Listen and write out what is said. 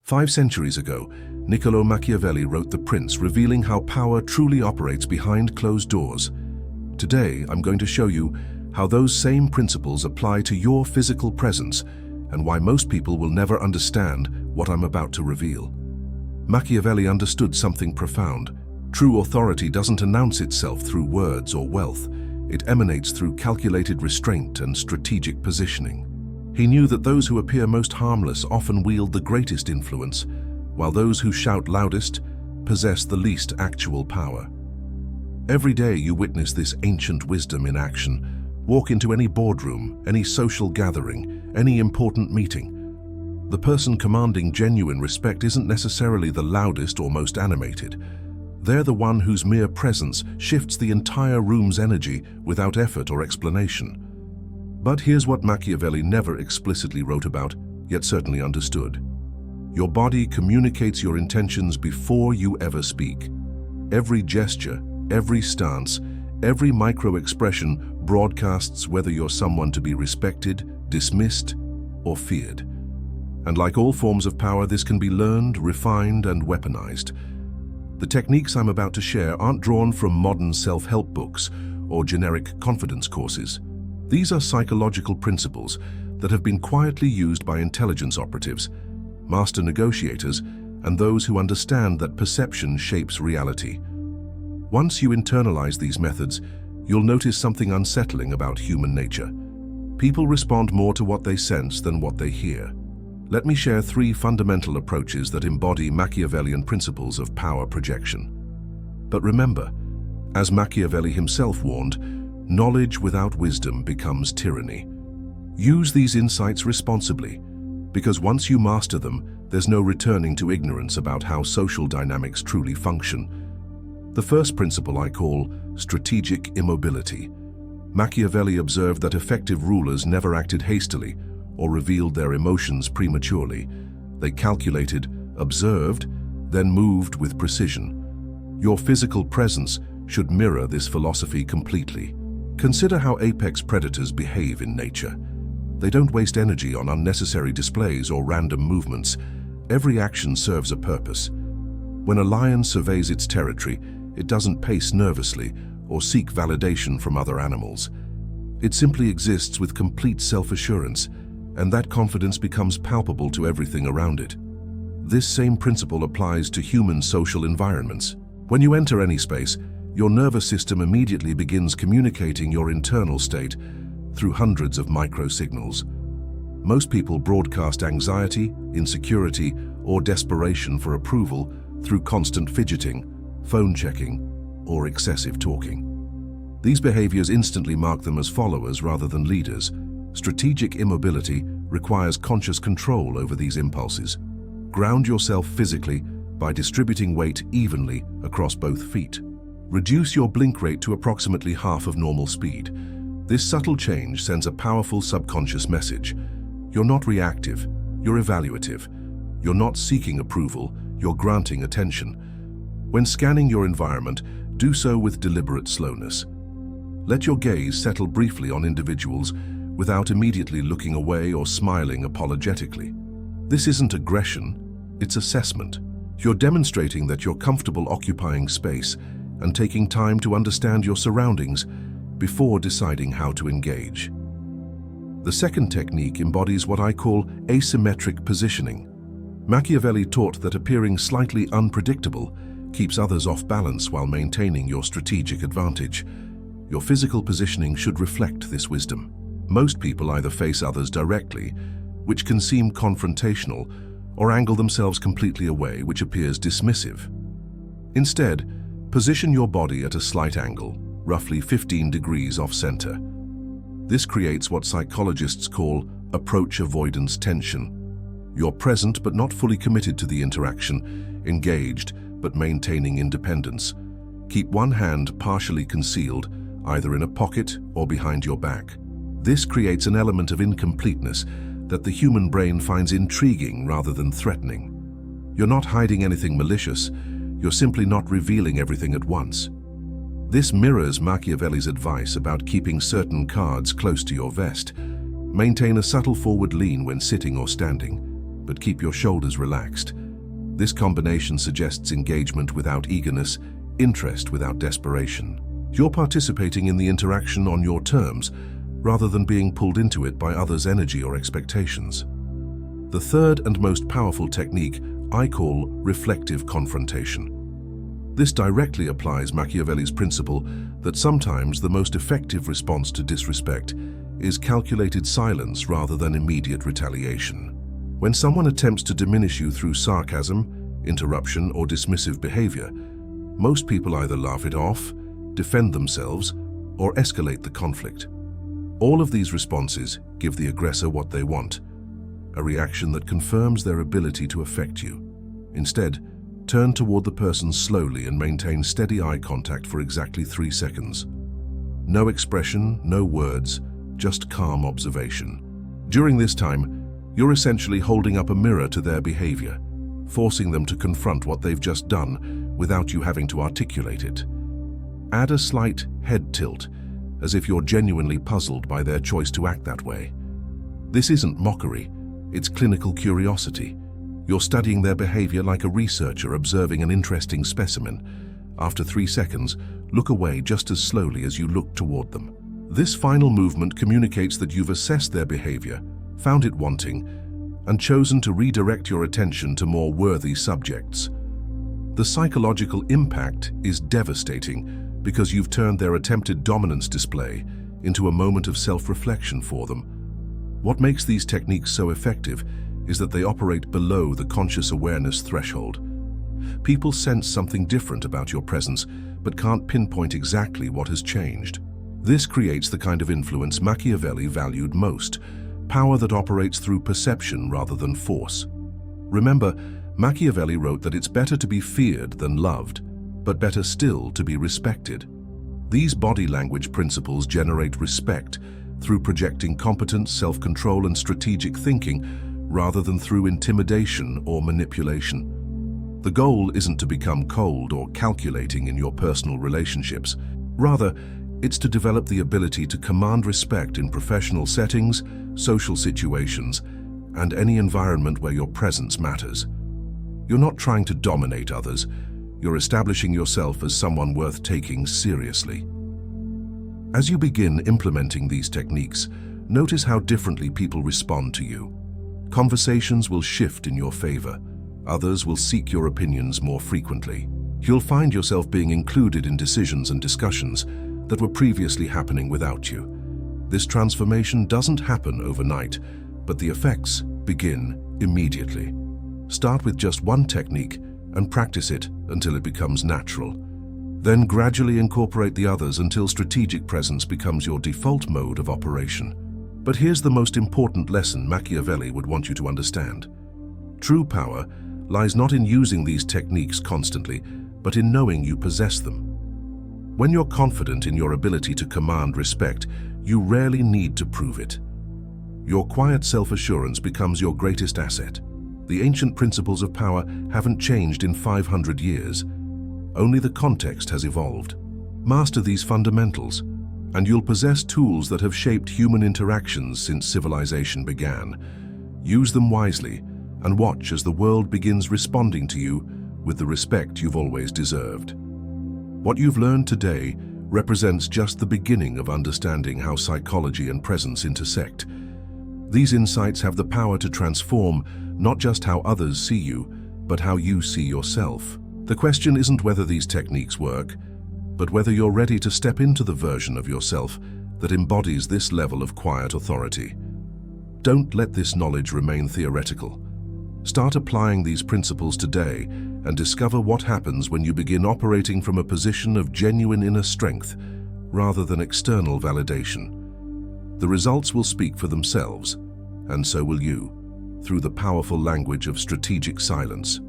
5 centuries ago, Niccolò Machiavelli wrote The Prince, revealing how power truly operates behind closed doors. Today, I'm going to show you how those same principles apply to your physical presence and why most people will never understand what I'm about to reveal. Machiavelli understood something profound. True authority doesn't announce itself through words or wealth. It emanates through calculated restraint and strategic positioning. He knew that those who appear most harmless often wield the greatest influence, while those who shout loudest possess the least actual power. Every day you witness this ancient wisdom in action. Walk into any boardroom, any social gathering, any important meeting. The person commanding genuine respect isn't necessarily the loudest or most animated. They're the one whose mere presence shifts the entire room's energy without effort or explanation. But here's what Machiavelli never explicitly wrote about, yet certainly understood. Your body communicates your intentions before you ever speak. Every gesture, every stance, every micro-expression broadcasts whether you're someone to be respected, dismissed, or feared. And like all forms of power, this can be learned, refined, and weaponized. The techniques I'm about to share aren't drawn from modern self-help books or generic confidence courses. These are psychological principles that have been quietly used by intelligence operatives, master negotiators, and those who understand that perception shapes reality. Once you internalize these methods, you'll notice something unsettling about human nature. People respond more to what they sense than what they hear. Let me share 3 fundamental approaches that embody Machiavellian principles of power projection. But remember, as Machiavelli himself warned, knowledge without wisdom becomes tyranny. Use these insights responsibly, because once you master them, there's no returning to ignorance about how social dynamics truly function. The first principle I call strategic immobility. Machiavelli observed that effective rulers never acted hastily or revealed their emotions prematurely. They calculated, observed, then moved with precision. Your physical presence should mirror this philosophy completely. Consider how apex predators behave in nature. They don't waste energy on unnecessary displays or random movements. Every action serves a purpose. When a lion surveys its territory, it doesn't pace nervously or seek validation from other animals. It simply exists with complete self-assurance, and that confidence becomes palpable to everything around it. This same principle applies to human social environments. When you enter any space, your nervous system immediately begins communicating your internal state through hundreds of micro-signals. Most people broadcast anxiety, insecurity, or desperation for approval through constant fidgeting, phone checking, or excessive talking. These behaviors instantly mark them as followers rather than leaders. Strategic immobility requires conscious control over these impulses. Ground yourself physically by distributing weight evenly across both feet. Reduce your blink rate to approximately half of normal speed. This subtle change sends a powerful subconscious message. You're not reactive, you're evaluative. You're not seeking approval, you're granting attention. When scanning your environment, do so with deliberate slowness. Let your gaze settle briefly on individuals without immediately looking away or smiling apologetically. This isn't aggression, it's assessment. You're demonstrating that you're comfortable occupying space and taking time to understand your surroundings before deciding how to engage. The second technique embodies what I call asymmetric positioning. Machiavelli taught that appearing slightly unpredictable keeps others off balance while maintaining your strategic advantage. Your physical positioning should reflect this wisdom. Most people either face others directly, which can seem confrontational, or angle themselves completely away, which appears dismissive. Instead, position your body at a slight angle, roughly 15 degrees off-center. This creates what psychologists call approach avoidance tension. You're present but not fully committed to the interaction, engaged but maintaining independence. Keep one hand partially concealed, either in a pocket or behind your back. This creates an element of incompleteness that the human brain finds intriguing rather than threatening. You're not hiding anything malicious, you're simply not revealing everything at once. This mirrors Machiavelli's advice about keeping certain cards close to your vest. Maintain a subtle forward lean when sitting or standing, but keep your shoulders relaxed. This combination suggests engagement without eagerness, interest without desperation. You're participating in the interaction on your terms, rather than being pulled into it by others' energy or expectations. The third and most powerful technique I call reflective confrontation. This directly applies Machiavelli's principle that sometimes the most effective response to disrespect is calculated silence rather than immediate retaliation. When someone attempts to diminish you through sarcasm, interruption, or dismissive behavior, most people either laugh it off, defend themselves, or escalate the conflict. All of these responses give the aggressor what they want, a reaction that confirms their ability to affect you. Instead, turn toward the person slowly and maintain steady eye contact for exactly 3 seconds. No expression, no words, just calm observation. During this time, you're essentially holding up a mirror to their behavior, forcing them to confront what they've just done without you having to articulate it. Add a slight head tilt, as if you're genuinely puzzled by their choice to act that way. This isn't mockery, it's clinical curiosity. You're studying their behavior like a researcher observing an interesting specimen. After 3 seconds, look away just as slowly as you look toward them. This final movement communicates that you've assessed their behavior, found it wanting, and chosen to redirect your attention to more worthy subjects. The psychological impact is devastating because you've turned their attempted dominance display into a moment of self-reflection for them. What makes these techniques so effective is that they operate below the conscious awareness threshold. People sense something different about your presence, but can't pinpoint exactly what has changed. This creates the kind of influence Machiavelli valued most, power that operates through perception rather than force. Remember, Machiavelli wrote that it's better to be feared than loved, but better still to be respected. These body language principles generate respect through projecting competence, self-control, and strategic thinking, rather than through intimidation or manipulation. The goal isn't to become cold or calculating in your personal relationships. Rather, it's to develop the ability to command respect in professional settings, social situations, and any environment where your presence matters. You're not trying to dominate others, you're establishing yourself as someone worth taking seriously. As you begin implementing these techniques, notice how differently people respond to you. Conversations will shift in your favor. Others will seek your opinions more frequently. You'll find yourself being included in decisions and discussions that were previously happening without you. This transformation doesn't happen overnight, but the effects begin immediately. Start with just one technique and practice it until it becomes natural. Then gradually incorporate the others until strategic presence becomes your default mode of operation. But here's the most important lesson Machiavelli would want you to understand. True power lies not in using these techniques constantly, but in knowing you possess them. When you're confident in your ability to command respect, you rarely need to prove it. Your quiet self-assurance becomes your greatest asset. The ancient principles of power haven't changed in 500 years. Only the context has evolved. Master these fundamentals, and you'll possess tools that have shaped human interactions since civilization began. Use them wisely, and watch as the world begins responding to you with the respect you've always deserved. What you've learned today represents just the beginning of understanding how psychology and presence intersect. These insights have the power to transform not just how others see you, but how you see yourself. The question isn't whether these techniques work, but whether you're ready to step into the version of yourself that embodies this level of quiet authority. Don't let this knowledge remain theoretical. Start applying these principles today and discover what happens when you begin operating from a position of genuine inner strength rather than external validation. The results will speak for themselves, and so will you, through the powerful language of strategic silence.